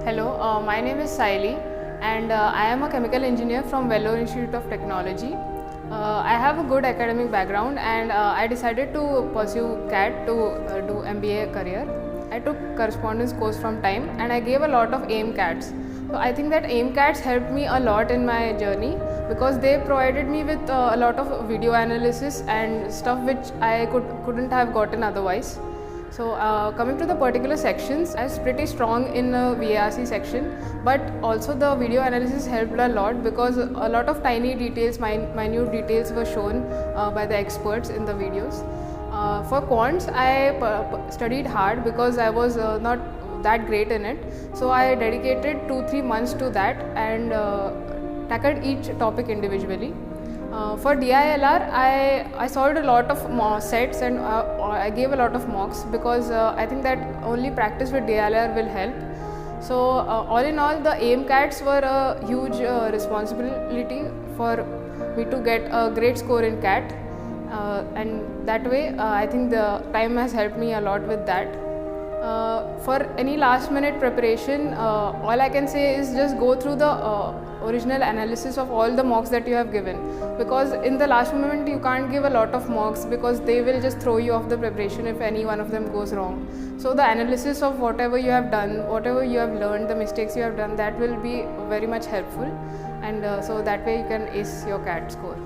Hello, my name is Sayali and I am a chemical engineer from Vellore Institute of Technology. I have a good academic background and I decided to pursue CAT to do MBA career. I took correspondence course from T.I.M.E and I gave a lot of AIMCATs. So I think that AIMCATs helped me a lot in my journey because they provided me with a lot of video analysis and stuff which I couldn't have gotten otherwise. So coming to the particular sections, I was pretty strong in VARC section, but also the video analysis helped a lot because a lot of tiny details, minute details were shown by the experts in the videos. For quants, I studied hard because I was not that great in it. So I dedicated 2-3 months to that and tackled each topic individually. For DILR, I solved a lot of sets and I gave a lot of mocks because I think that only practice with DILR will help. So all in all, the AIMCATs were a huge responsibility for me to get a great score in CAT, and that way I think the T.I.M.E has helped me a lot with that. For any last minute preparation, all I can say is just go through the original analysis of all the mocks that you have given, because in the last moment you can't give a lot of mocks because they will just throw you off the preparation if any one of them goes wrong. So the analysis of whatever you have done, whatever you have learned, the mistakes you have done, that will be very much helpful, and so that way you can ace your CAT score.